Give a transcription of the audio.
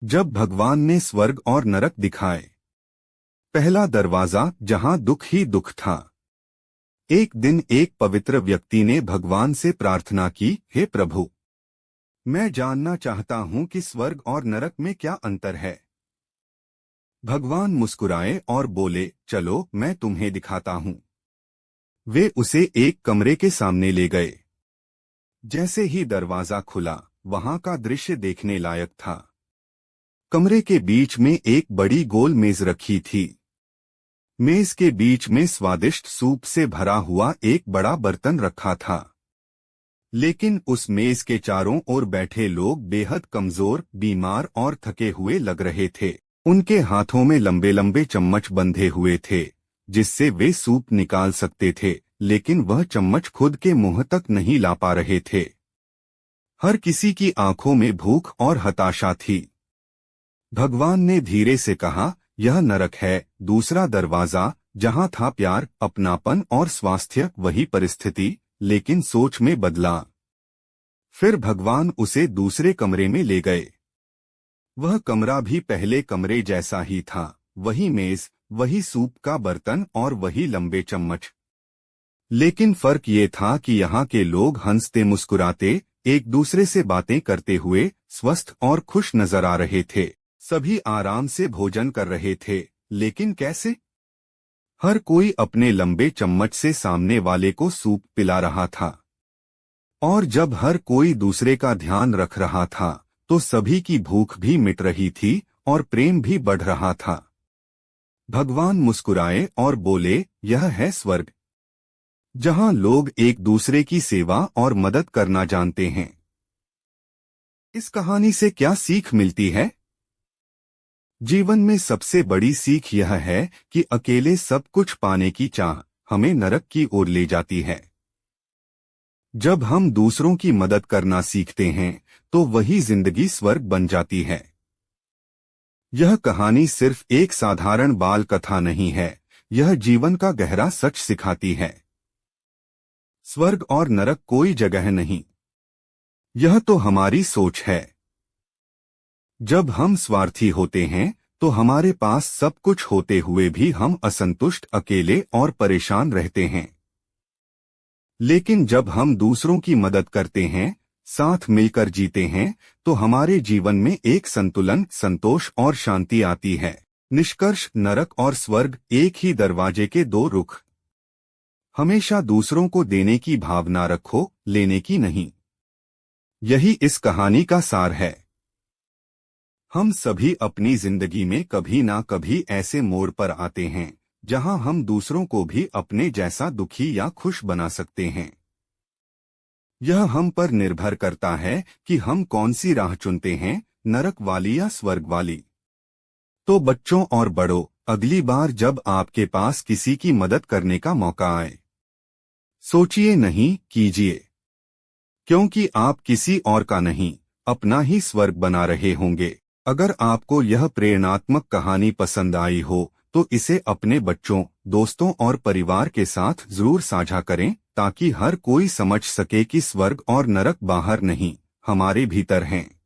जब भगवान ने स्वर्ग और नरक दिखाए। पहला दरवाजा, जहां दुख ही दुख था। एक दिन एक पवित्र व्यक्ति ने भगवान से प्रार्थना की, हे प्रभु, मैं जानना चाहता हूं कि स्वर्ग और नरक में क्या अंतर है। भगवान मुस्कुराए और बोले, चलो मैं तुम्हें दिखाता हूं। वे उसे एक कमरे के सामने ले गए। जैसे ही दरवाजा खुला, वहां का दृश्य देखने लायक था। कमरे के बीच में एक बड़ी गोल मेज रखी थी। मेज के बीच में स्वादिष्ट सूप से भरा हुआ एक बड़ा बर्तन रखा था। लेकिन उस मेज के चारों ओर बैठे लोग बेहद कमजोर, बीमार और थके हुए लग रहे थे। उनके हाथों में लंबे लंबे चम्मच बंधे हुए थे, जिससे वे सूप निकाल सकते थे, लेकिन वह चम्मच खुद के मुंह तक नहीं ला पा रहे थे। हर किसी की आंखों में भूख और हताशा थी। भगवान ने धीरे से कहा, यह नरक है। दूसरा दरवाजा, जहां था प्यार, अपनापन और स्वास्थ्य, वही परिस्थिति, लेकिन सोच में बदला। फिर भगवान उसे दूसरे कमरे में ले गए। वह कमरा भी पहले कमरे जैसा ही था। वही मेज, वही सूप का बर्तन और वही लंबे चम्मच। लेकिन फर्क ये था कि यहाँ के लोग हंसते मुस्कुराते, एक दूसरे से बातें करते हुए स्वस्थ और खुश नजर आ रहे थे। सभी आराम से भोजन कर रहे थे, लेकिन कैसे? हर कोई अपने लंबे चम्मच से सामने वाले को सूप पिला रहा था। और जब हर कोई दूसरे का ध्यान रख रहा था, तो सभी की भूख भी मिट रही थी और प्रेम भी बढ़ रहा था। भगवान मुस्कुराए और बोले, यह है स्वर्ग, जहां लोग एक दूसरे की सेवा और मदद करना जानते हैं। इस कहानी से क्या सीख मिलती है? जीवन में सबसे बड़ी सीख यह है कि अकेले सब कुछ पाने की चाह हमें नरक की ओर ले जाती है। जब हम दूसरों की मदद करना सीखते हैं, तो वही जिंदगी स्वर्ग बन जाती है। यह कहानी सिर्फ एक साधारण बाल कथा नहीं है, यह जीवन का गहरा सच सिखाती है। स्वर्ग और नरक कोई जगह नहीं, यह तो हमारी सोच है। जब हम स्वार्थी होते हैं, तो हमारे पास सब कुछ होते हुए भी हम असंतुष्ट, अकेले और परेशान रहते हैं। लेकिन जब हम दूसरों की मदद करते हैं, साथ मिलकर जीते हैं, तो हमारे जीवन में एक संतुलन, संतोष और शांति आती है। निष्कर्ष, नरक और स्वर्ग एक ही दरवाजे के दो रुख। हमेशा दूसरों को देने की भावना रखो, लेने की नहीं। यही इस कहानी का सार है। हम सभी अपनी जिंदगी में कभी ना कभी ऐसे मोड़ पर आते हैं, जहां हम दूसरों को भी अपने जैसा दुखी या खुश बना सकते हैं। यह हम पर निर्भर करता है कि हम कौन सी राह चुनते हैं, नरक वाली या स्वर्ग वाली। तो बच्चों और बड़ों, अगली बार जब आपके पास किसी की मदद करने का मौका आए, सोचिए नहीं, कीजिए। क्योंकि आप किसी और का नहीं, अपना ही स्वर्ग बना रहे होंगे। अगर आपको यह प्रेरणात्मक कहानी पसंद आई हो, तो इसे अपने बच्चों, दोस्तों और परिवार के साथ जरूर साझा करें, ताकि हर कोई समझ सके कि स्वर्ग और नरक बाहर नहीं, हमारे भीतर हैं।